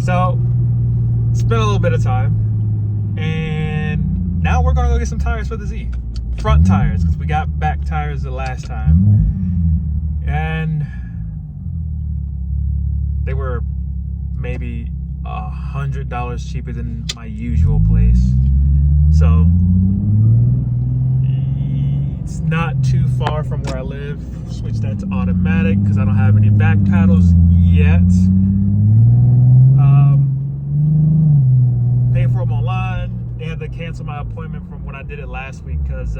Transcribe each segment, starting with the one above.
So, spent a little bit of time, and now we're gonna go get some tires for the Z. Front tires, because we got back tires the last time. And they were maybe $100 cheaper than my usual place. So, it's not too far from where I live. Switch that to automatic because I don't have any back paddles yet. Paid for them online. They had to cancel my appointment from when I did it last week because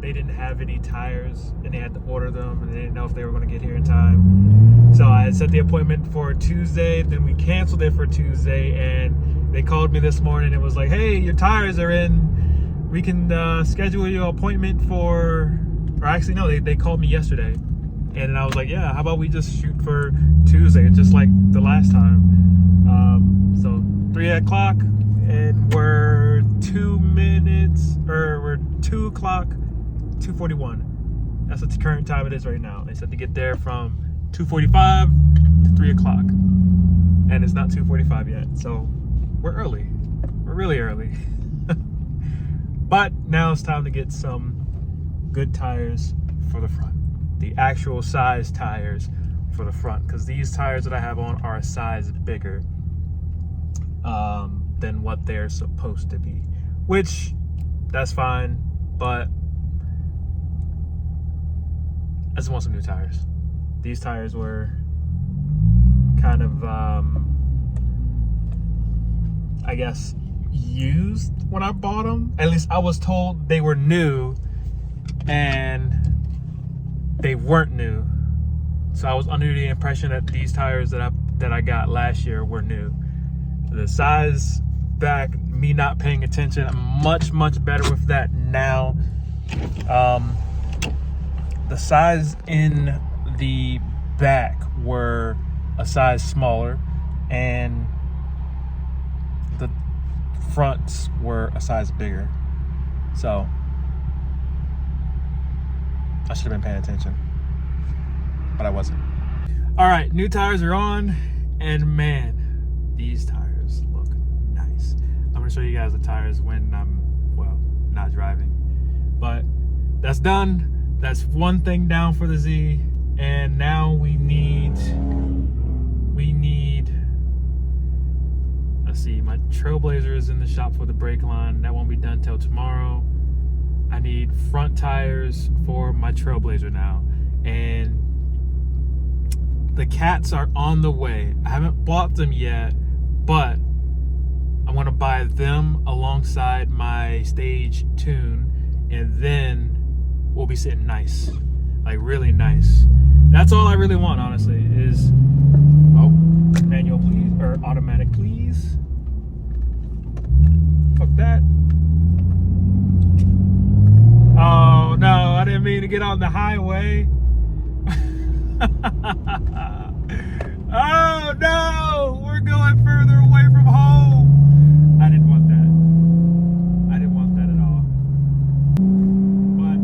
they didn't have any tires and they had to order them and they didn't know if they were going to get here in time. So I set the appointment for Tuesday, then we canceled it for Tuesday, and they called me this morning and was like, hey, your tires are in. We can schedule your appointment for, or actually no, they called me yesterday. And I was like, yeah, how about we just shoot for Tuesday, just like the last time. So 3 o'clock, and we're 2 minutes, or we're 2 o'clock, 2:41. That's the current time it is right now. They said to get there from 2:45 to 3 o'clock. And it's not 2:45 yet, so we're early. We're really early. But now it's time to get some good tires for the front. The actual size tires for the front, because these tires that I have on are a size bigger than what they're supposed to be, which that's fine, but I just want some new tires. These tires were kind of I guess used when I bought them. At least I was told they were new, and they weren't new. So I was under the impression that these tires that I got last year were new. The size back, me not paying attention, I'm much better with that now. The size in the back were a size smaller, and the fronts were a size bigger. So I should have been paying attention, but I wasn't. All right, new tires are on, and man, these tires look nice. I'm gonna show you guys the tires when I'm, well, not driving. But that's done. That's one thing down for the Z, and now we need, let's see, my Trailblazer is in the shop for the brake line. That won't be done till tomorrow. I need front tires for my Trailblazer now, and the cats are on the way. I haven't bought them yet, but I want to buy them alongside my Stage Tune, and then we'll be sitting nice, like really nice. That's all I really want, honestly, is, oh, manual please, or automatic please. Fuck that. Oh no, I didn't mean to get on the highway. Oh no, we're going further away from home. I didn't want that. I didn't want that at all. But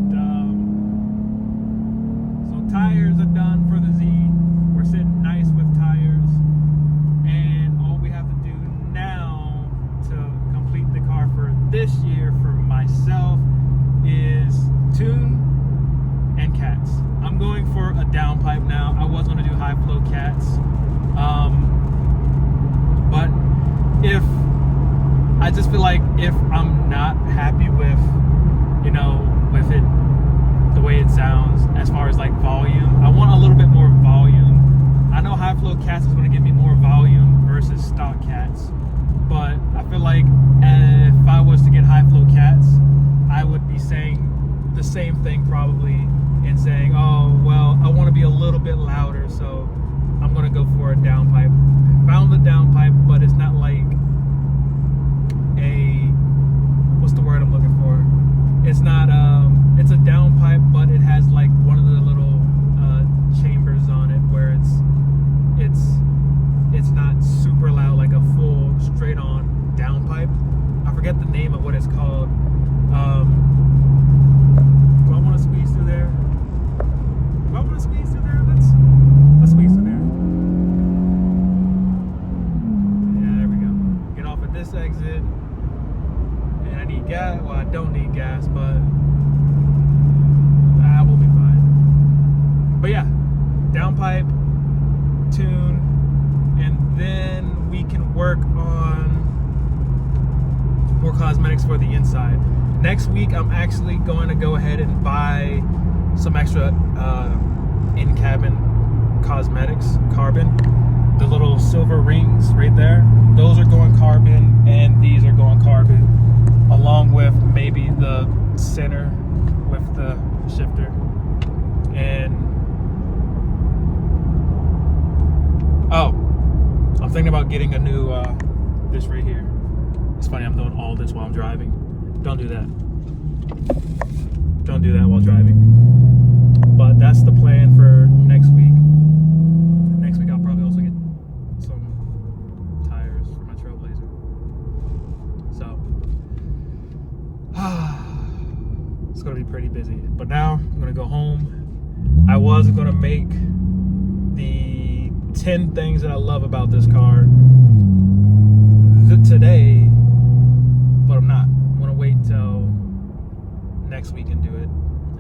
so tires are done for the Z. We're sitting nice with tires, and all we have to do now to complete the car for this year for myself is tune and cats. I'm going for a downpipe now. I was going to do high flow cats, but if I just feel like if I'm not happy with, you know, with it, the way it sounds as far as like volume, I want a little bit more volume. I know high flow cats is going to give me more volume versus stock cats, but I feel like if I was to get high flow cats, I would be saying the same thing probably, and saying, oh, well, I want to be a little bit louder, so I'm going to go for a downpipe. Found the downpipe, but it's not like a, what's the word I'm looking for? It's not, it's a downpipe, but it has like one of the little chambers on it where it's not super loud, like a full straight on downpipe. I forget the name of what it's called. Do I want to squeeze through there? Do I want to squeeze through there? Let's squeeze through there. need gas. Well, I don't need gas, but I will be fine. But yeah, downpipe, tune, and then we can work on more cosmetics for the inside. Next week, I'm actually going to go ahead and buy some extra in-cabin cosmetics, carbon. The little silver rings right there, those are going carbon, and these are going carbon, along with maybe the center with the shifter. And oh, I'm thinking about getting a new this right here. It's funny, I'm doing all this while I'm driving. Don't do that. Don't do that while driving. But that's the plan for next week. Next week I'll probably also get some tires for my Trailblazer. So it's gonna be pretty busy. But now I'm gonna go home. I was gonna make the 10 things that I love about this car today, but I'm not. I'm gonna wait till next week and do it.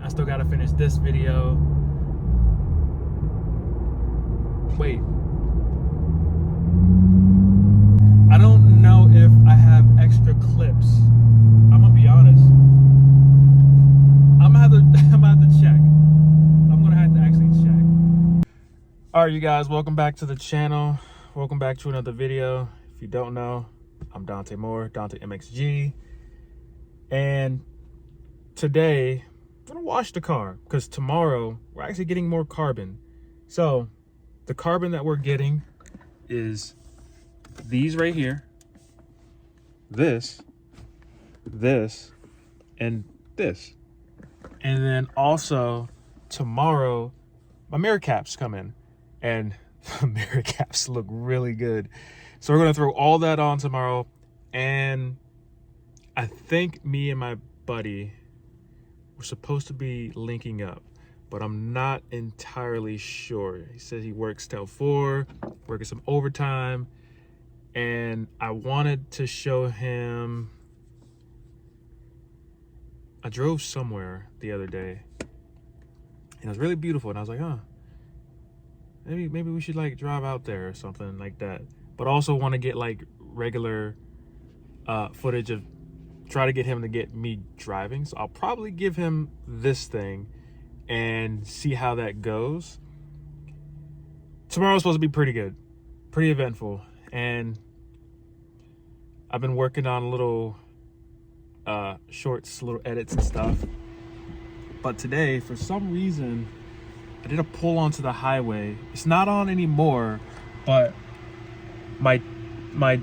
I still gotta finish this video. Wait. I don't know if I have extra clips. I'm gonna be honest. I'm gonna have to check. I'm gonna have to actually check. All right, you guys, welcome back to the channel. Welcome back to another video. If you don't know, I'm Dante Moore, Dante MXG. And today, I'm gonna wash the car because tomorrow we're actually getting more carbon. So the carbon that we're getting is these right here, this, and this. And then also tomorrow, my mirror caps come in, and the mirror caps look really good. So we're gonna throw all that on tomorrow. And I think me and my buddy, we're supposed to be linking up, but I'm not entirely sure. He says he works till 4, working some overtime, and I wanted to show him. I drove somewhere the other day, and it was really beautiful, and I was like, huh, maybe we should like drive out there or something like that. But also want to get like regular footage of, try to get him to get me driving. So I'll probably give him this thing and see how that goes. Tomorrow's supposed to be pretty good, pretty eventful, and I've been working on little shorts, little edits and stuff. But today, for some reason, I did a pull onto the highway. It's not on anymore, but my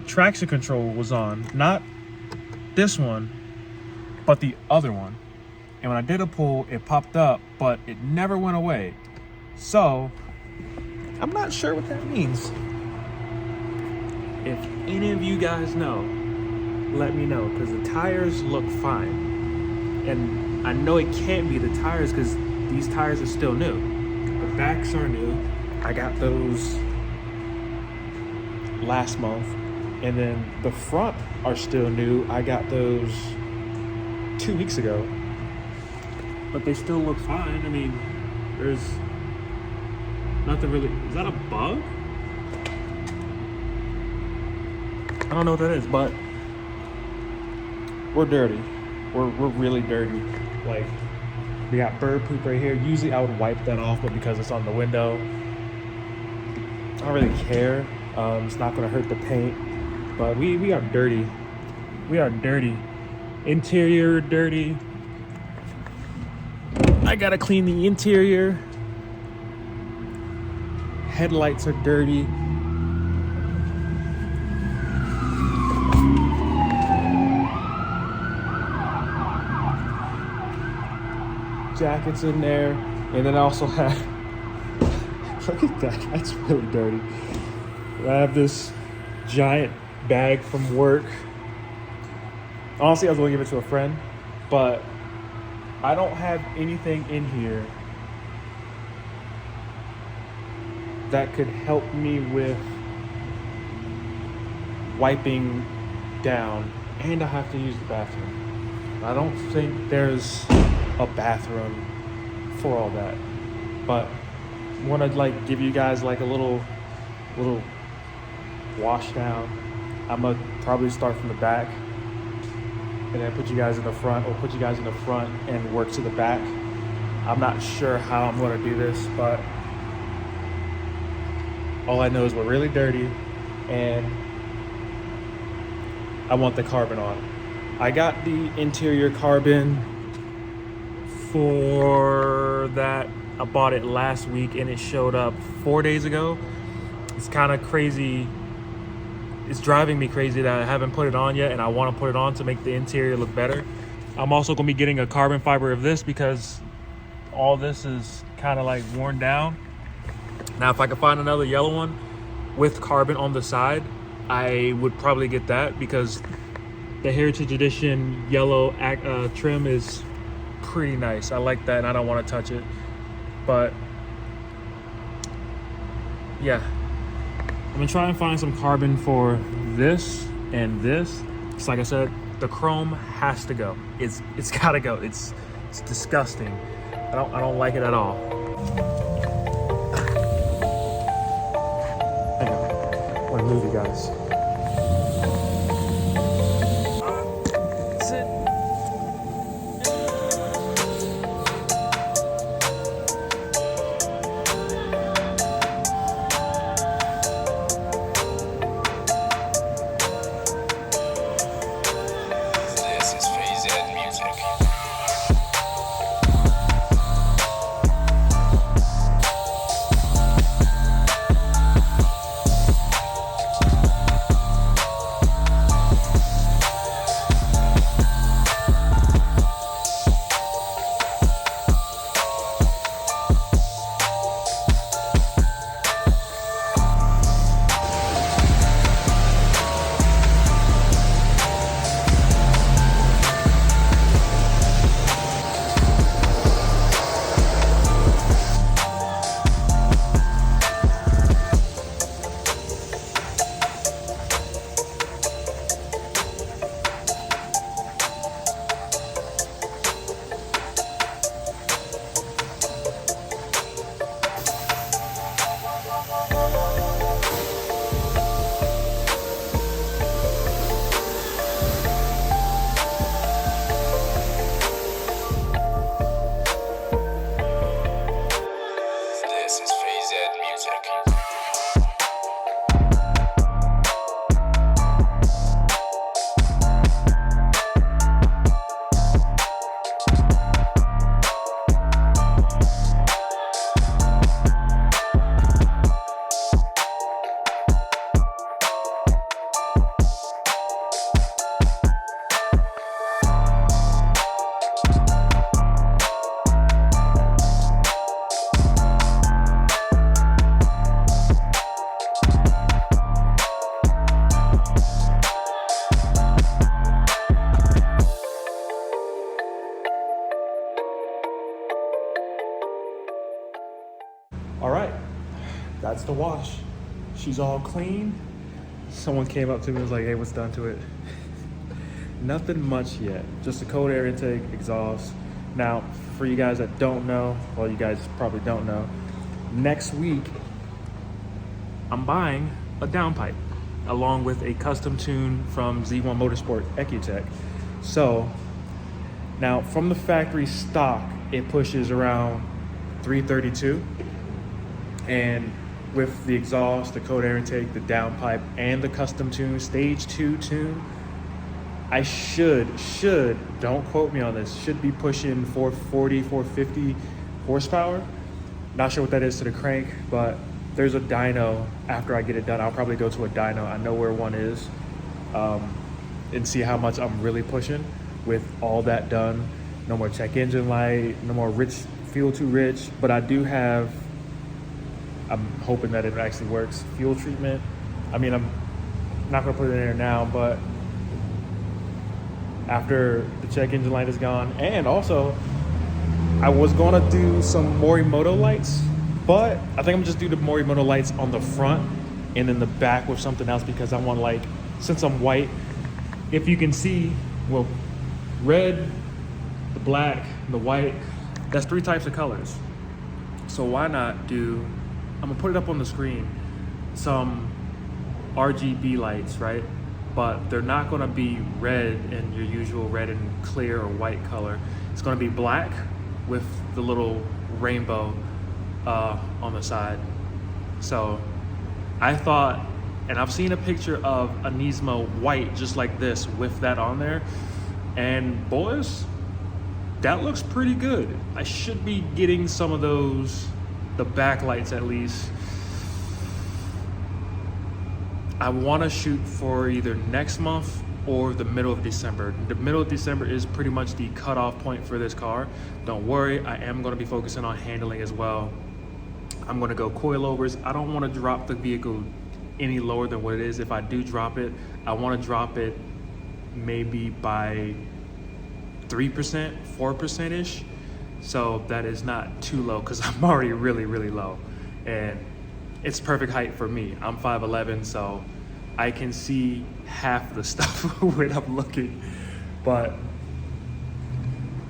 traction control was on, not this one, but the other one. And when I did a pull, it popped up, but it never went away. So I'm not sure what that means. If any of you guys know, let me know, because the tires look fine. And I know it can't be the tires because these tires are still new. The backs are new. I got those last month. And then the front are still new. I got those 2 weeks ago. But they still look fine. I mean, there's nothing really. Is that a bug? I don't know what that is, but we're dirty. We're really dirty. Like, we got bird poop right here. Usually I would wipe that off, but because it's on the window, I don't really care. It's not gonna hurt the paint. But we are dirty. We are dirty. Interior dirty. I gotta clean the interior. Headlights are dirty. Jackets in there. And then I also have, look at that, that's really dirty. I have this giant bag from work. Honestly, I was gonna give it to a friend, but I don't have anything in here that could help me with wiping down, and I have to use the bathroom. I don't think there's a bathroom for all that, but I want to like give you guys like a little wash down. I'm gonna probably start from the back and then put you guys in the front, or put you guys in the front and work to the back. I'm not sure how I'm gonna do this, but all I know is we're really dirty and I want the carbon on. I got the interior carbon for that. I bought it last week and it showed up 4 days ago. It's kind of crazy. It's driving me crazy that I haven't put it on yet, and I want to put it on to make the interior look better. I'm also going to be getting a carbon fiber of this because all this is kind of like worn down. Now, if I could find another yellow one with carbon on the side, I would probably get that, because the Heritage Edition yellow trim is pretty nice. I like that and I don't want to touch it. But yeah, I'm gonna try and find some carbon for this and this. It's like I said, the chrome has to go. It's gotta go. It's disgusting. I don't like it at all. Hang on. I want to move you guys. Sit. All right, that's the wash. She's all clean. Someone came up to me and was like, hey, what's done to it? Nothing much yet. Just a cold air intake, exhaust. Now, for you guys that don't know, well, you guys probably don't know, next week, I'm buying a downpipe along with a custom tune from Z1 Motorsport Ecutech. So now from the factory stock, it pushes around 332. And with the exhaust, the cold air intake, the downpipe, and the custom tune, stage 2 tune, I should, don't quote me on this, should be pushing 440, 450 horsepower. Not sure what that is to the crank, but there's a dyno. After I get it done, I'll probably go to a dyno. I know where one is, and see how much I'm really pushing with all that done. No more check engine light, no more rich, fuel too rich, but I do have, I'm hoping that it actually works, fuel treatment. I mean, I'm not gonna put it in there now, but after the check engine light is gone, and also I was gonna do some Morimoto lights, but I think I'm just do the Morimoto lights on the front and in the back with something else, because I want, like, since I'm white, if you can see, well, red, the black, the white. That's 3 types of colors. So why not do, I'm gonna put it up on the screen, some RGB lights, right? But they're not gonna be red in your usual red and clear or white color. It's gonna be black with the little rainbow on the side. So I thought, and I've seen a picture of a Nismo white just like this with that on there, and boys, that looks pretty good. I should be getting some of those, the backlights at least. I want to shoot for either next month or the middle of December. The middle of December is pretty much the cutoff point for this car. Don't worry, I am going to be focusing on handling as well. I'm going to go coilovers. I don't want to drop the vehicle any lower than what it is. If I do drop it, I want to drop it maybe by 3%, 4%-ish. So that is not too low because I'm already really, really low. And it's perfect height for me. I'm 5'11", so I can see half the stuff when I'm looking. But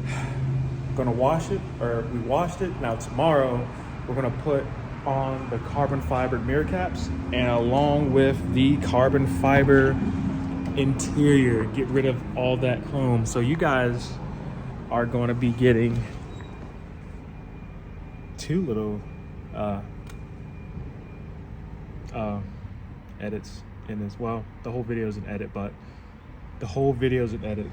I'm gonna wash it, or we washed it. Now tomorrow, we're gonna put on the carbon fiber mirror caps, and along with the carbon fiber interior, get rid of all that chrome. So you guys are gonna be getting 2 little edits in this. Well, the whole video is an edit, but the whole video is an edit.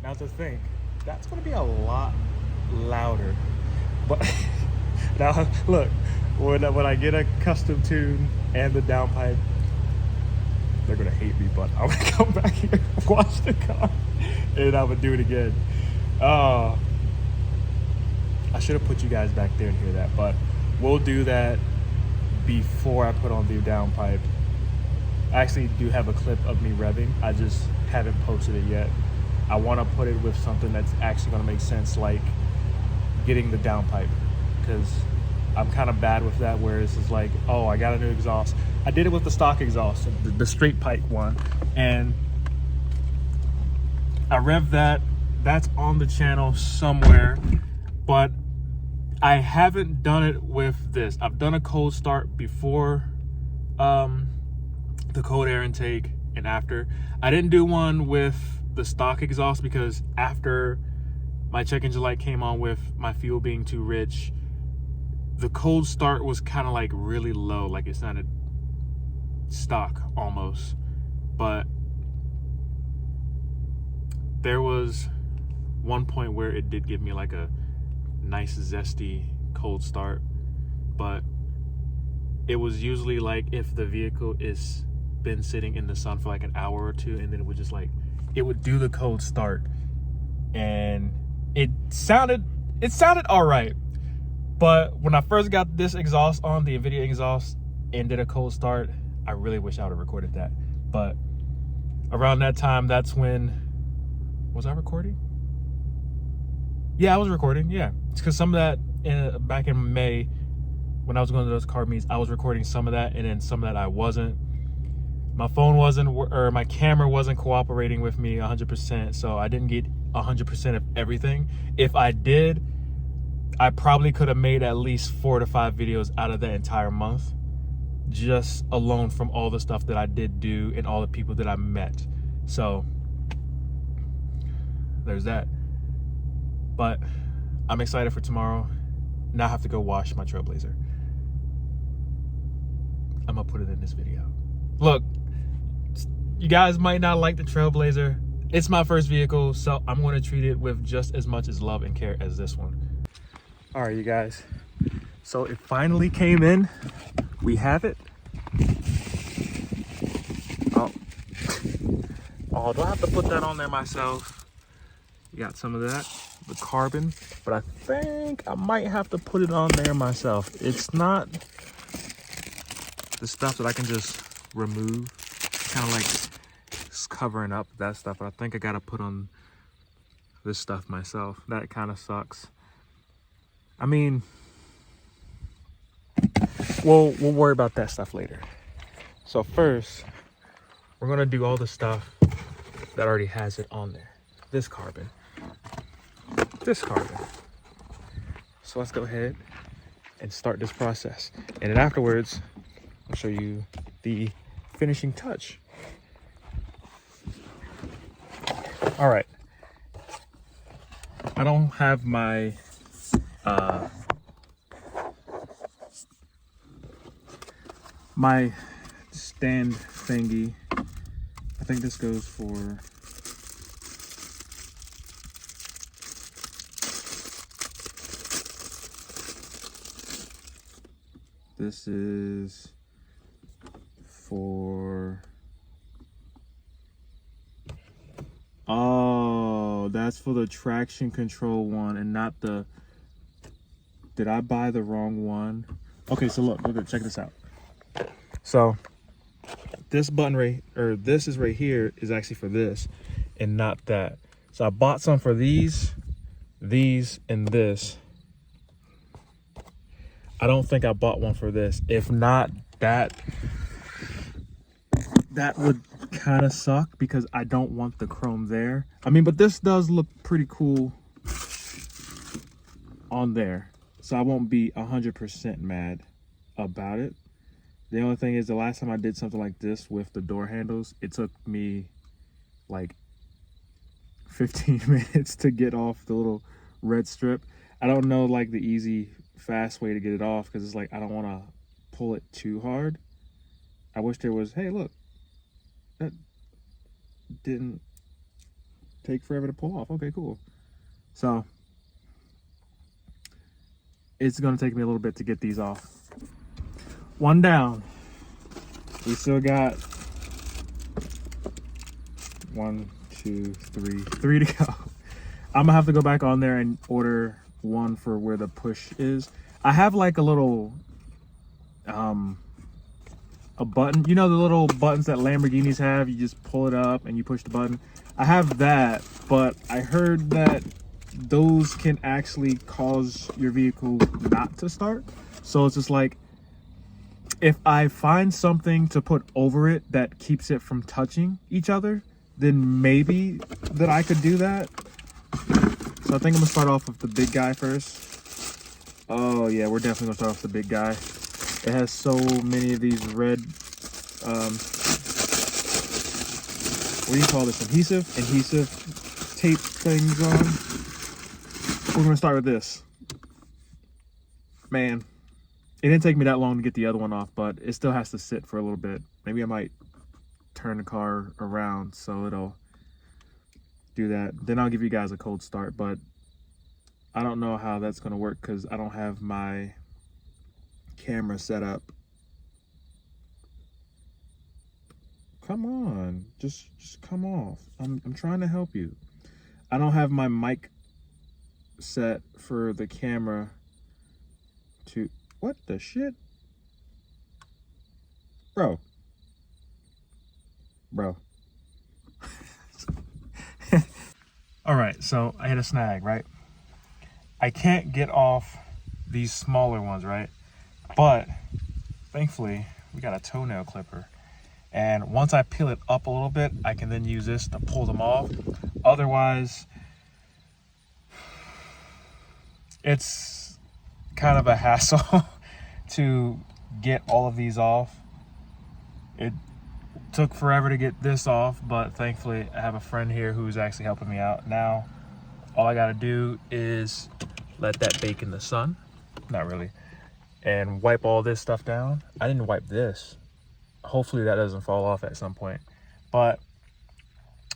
Now to think, that's gonna be a lot louder, but now look, when I get a custom tune and the downpipe, they're gonna hate me, but I'm gonna come back here, wash the car, and I'm gonna do it again. I should have put you guys back there to hear that, but we'll do that before I put on the downpipe. I actually do have a clip of me revving. I just haven't posted it yet. I want to put it with something that's actually going to make sense, like getting the downpipe, because I'm kind of bad with that, where it's just like, oh, I got a new exhaust. I did it with the stock exhaust, the straight pipe one, and I revved that. That's on the channel somewhere, but I haven't done it with this. I've done a cold start before the cold air intake and after. I didn't do one with the stock exhaust because after my check engine light came on with my fuel being too rich, the cold start was kind of like really low, like it sounded stock almost. But there was one point where it did give me like a nice zesty cold start, but it was usually like if the vehicle is been sitting in the sun for like an hour or two, and then it would just like, it would do the cold start, and it sounded all right. But when I first got this exhaust on, the NVIDIA exhaust, and did a cold start, I really wish I would have recorded that. But around that time, that's when, was I recording? Yeah, I was recording, yeah. It's because some of that, back in May, when I was going to those car meets, I was recording some of that, and then some of that I wasn't. My phone wasn't, or my camera wasn't cooperating with me 100%, so I didn't get 100% of everything. If I did, I probably could have made at least 4 to 5 videos out of that entire month, just alone from all the stuff that I did do and all the people that I met. So there's that. But I'm excited for tomorrow. Now I have to go wash my Trailblazer. I'm gonna put it in this video. Look, you guys might not like the Trailblazer. It's my first vehicle, so I'm gonna treat it with just as much as love and care as this one. All right, you guys. So it finally came in. We have it. Oh, do I have to put that on there myself? You got some of that, the carbon, but I think I might have to put it on there myself. It's not the stuff that I can just remove. It's kind of like it's covering up that stuff, but I think I gotta put on this stuff myself. That kind of sucks. I mean, we'll worry about that stuff later. So first, we're gonna do all the stuff that already has it on there. This carbon. So let's go ahead and start this process. And then afterwards, I'll show you the finishing touch. All right. I don't have my my stand thingy. I think this goes for this is for, oh, that's for the traction control one and not the, did I buy the wrong one? Okay, so look, check this out. So this button right, or this is right here, is actually for this and not that. So I bought some for these, and this. I don't think I bought one for this. If not, that would kind of suck because I don't want the chrome there. I mean, but this does look pretty cool on there. So I won't be 100% mad about it. The only thing is, the last time I did something like this with the door handles, it took me like 15 minutes to get off the little red strip. I don't know like the easy, fast way to get it off because it's like I don't want to pull it too hard. I wish there was, hey, look, that didn't take forever to pull off. Okay, cool. So it's going to take me a little bit to get these off. One down. We still got 1, 2, 3 to go. I'm gonna have to go back on there and order one for where the push is. I have like a little a button, you know, the little buttons that Lamborghinis have, you just pull it up and you push the button. I have that, but I heard that those can actually cause your vehicle not to start. So it's just like, if I find something to put over it that keeps it from touching each other, then maybe that I could do that. So I think I'm gonna start off with the big guy first. Oh yeah, we're definitely gonna start off with the big guy. It has so many of these red, what do you call this? Adhesive tape things on. We're gonna start with this. Man, it didn't take me that long to get the other one off, but it still has to sit for a little bit. Maybe I might turn the car around so it'll do that. Then I'll give you guys a cold start, but I don't know how that's gonna work because I don't have my camera set up. Come on, just come off. I'm trying to help you. I don't have my mic set for the camera to, what the shit? Bro. All right, so I hit a snag, right? I can't get off these smaller ones, right? But thankfully, we got a toenail clipper. And once I peel it up a little bit, I can then use this to pull them off. Otherwise, it's kind of a hassle to get all of these off. It took forever to get this off, but thankfully I have a friend here who's actually helping me out. Now, all I gotta do is let that bake in the sun. Not really. And wipe all this stuff down. I didn't wipe this. Hopefully that doesn't fall off at some point. But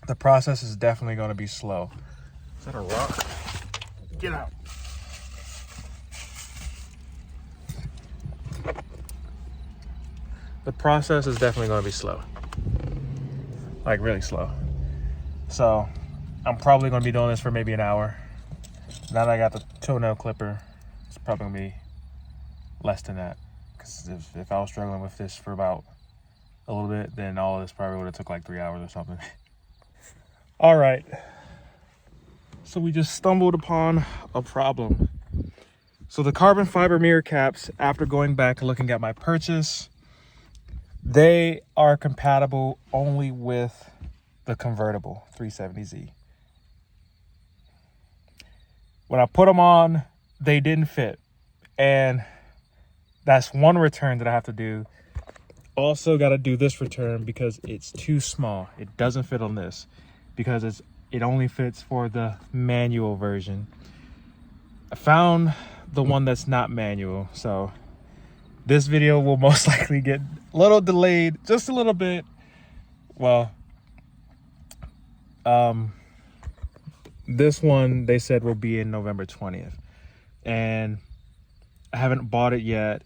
the process is definitely gonna be slow. Is that a rock? Get out. The process is definitely going to be slow, like really slow. So I'm probably going to be doing this for maybe an hour. Now that I got the toenail clipper, it's probably going to be less than that. Because if I was struggling with this for about a little bit, then all of this probably would have took like 3 hours or something. All right. So we just stumbled upon a problem. So the carbon fiber mirror caps, after going back and looking at my purchase, they are compatible only with the convertible 370Z. When I put them on, they didn't fit. And that's one return that I have to do. Also got to do this return because it's too small. It doesn't fit on this because it only fits for the manual version. I found the one that's not manual, so this video will most likely get a little delayed, just a little bit. Well, this one they said will be in November 20th, and I haven't bought it yet.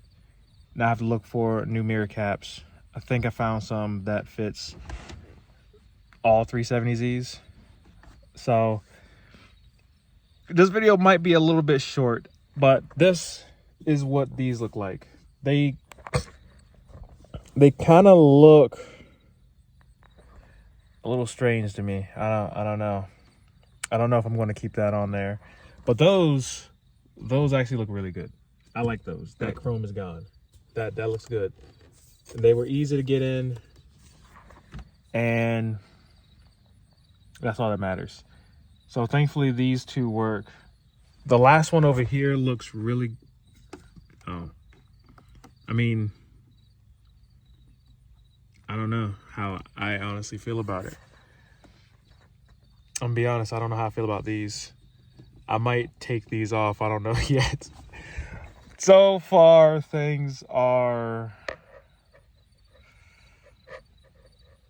Now I have to look for new mirror caps. I think I found some that fits all 370Zs. So this video might be a little bit short, but this is what these look like. They kind of look a little strange to me. I don't know. I don't know if I'm going to keep that on there, but those actually look really good. I like those. That chrome is gone. That looks good. They were easy to get in, and that's all that matters. So thankfully these two work. The last one over here looks really, I mean, I don't know how I honestly feel about it. I'm gonna be honest, I don't know how I feel about these. I might take these off, I don't know yet. So far, things are...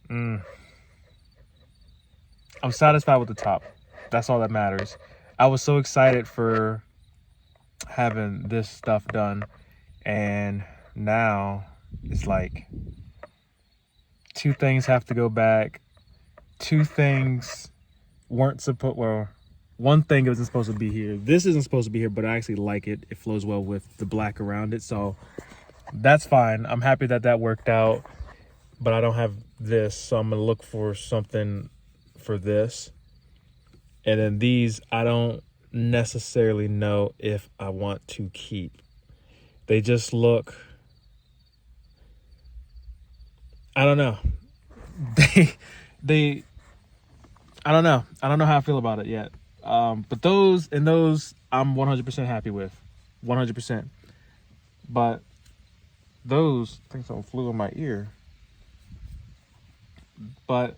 I'm satisfied with the top. That's all that matters. I was so excited for having this stuff done, and now it's like 2 things have to go back. 2 things weren't supposed, well, 1 thing isn't supposed to be here. This isn't supposed to be here, but I actually like it. It flows well with the black around it, so that's fine. I'm happy that that worked out, but I don't have this, so I'm gonna look for something for this. And then these, I don't necessarily know if I want to keep. They just look, I don't know. They I don't know. I don't know how I feel about it yet. But those I'm 100% happy with. 100%. But those, I think something flew in my ear. But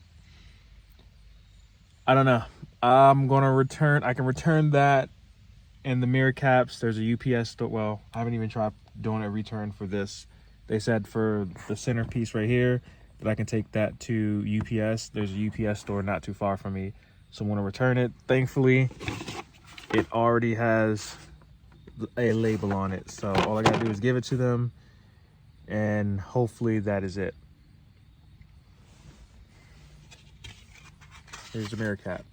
I don't know. I'm gonna return. I can return that and the mirror caps. There's a UPS store. Well, I haven't even tried doing a return for this. They said for the centerpiece right here that I can take that to UPS. There's a UPS store not too far from me, so I'm gonna return it. Thankfully, it already has a label on it, so all I gotta do is give it to them, and hopefully that is it. Here's the mirror cap.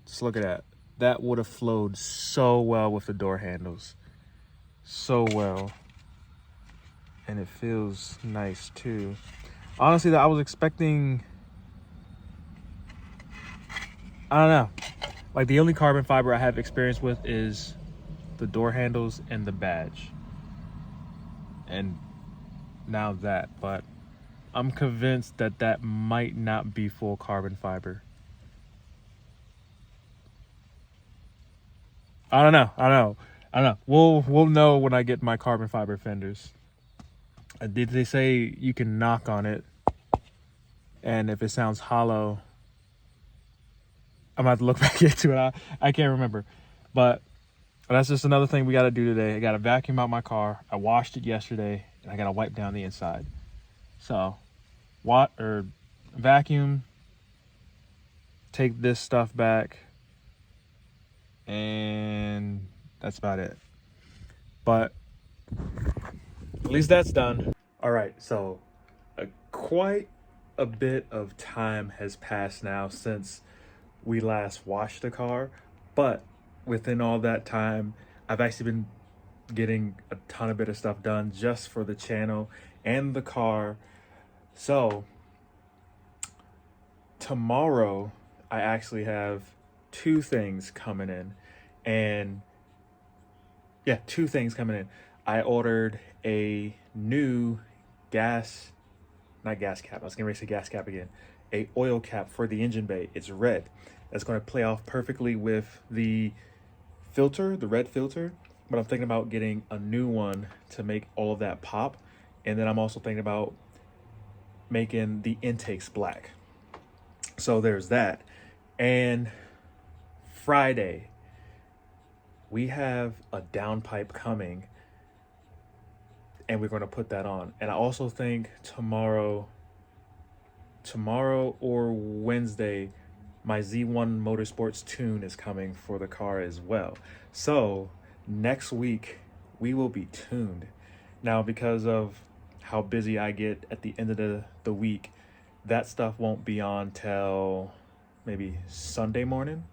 Just look at that. That would have flowed so well with the door handles. So well. And it feels nice too. Honestly, I was expecting, I don't know. Like the only carbon fiber I have experience with is the door handles and the badge. And now that, but I'm convinced that that might not be full carbon fiber. I don't know. We'll know when I get my carbon fiber fenders. Did they say you can knock on it, and if it sounds hollow, I'm gonna have to look back into it. I can't remember, but that's just another thing we got to do today. I got to vacuum out my car. I washed it yesterday, and I got to wipe down the inside. So, vacuum, take this stuff back, and that's about it. But at least that's done. All right, so quite a bit of time has passed now since we last washed the car, but within all that time, I've actually been getting a ton of stuff done just for the channel and the car. So tomorrow, I actually have two things coming in. And yeah, two things coming in. I ordered a new not gas cap. I was getting ready to say gas cap again. A oil cap for the engine bay. It's red. That's going to play off perfectly with the filter, the red filter. But I'm thinking about getting a new one to make all of that pop. And then I'm also thinking about making the intakes black. So there's that. And Friday, we have a downpipe coming, and we're going to put that on. And I also think tomorrow or Wednesday, my Z1 Motorsports tune is coming for the car as well. So next week we will be tuned. Now, because of how busy I get at the end of the week, that stuff won't be on till maybe Sunday morning.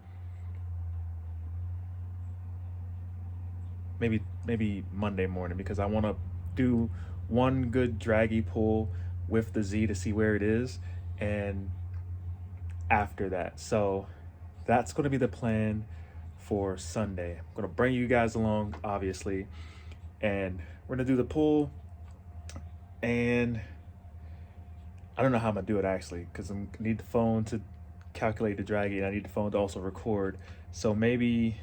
Maybe Monday morning, because I want to do one good draggy pull with the Z to see where it is, and after that. So that's going to be the plan for Sunday. I'm going to bring you guys along, obviously, and we're going to do the pull. And I don't know how I'm going to do it, actually, because I need the phone to calculate the draggy, and I need the phone to also record. So maybe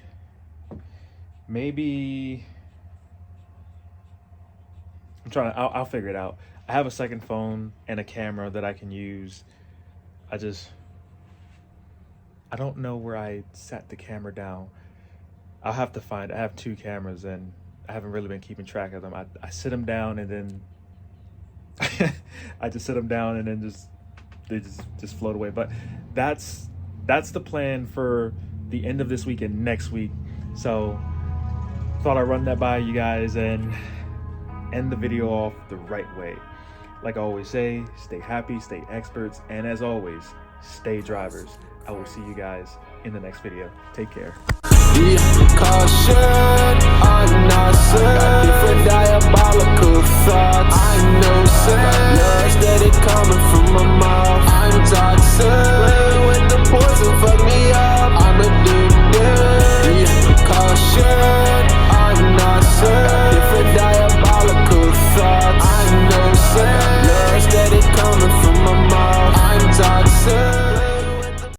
I'll figure it out. I have a second phone and a camera that I can use. I don't know where I sat the camera down. I'll have to find. I have two cameras, and I haven't really been keeping track of them. I sit them down, and then I just sit them down, and then they just float away. But that's the plan for the end of this week and next week. So thought I'd run that by you guys and end the video off the right way. Like I always say, stay happy, stay experts, and as always, stay drivers. I will see you guys in the next video. Take care.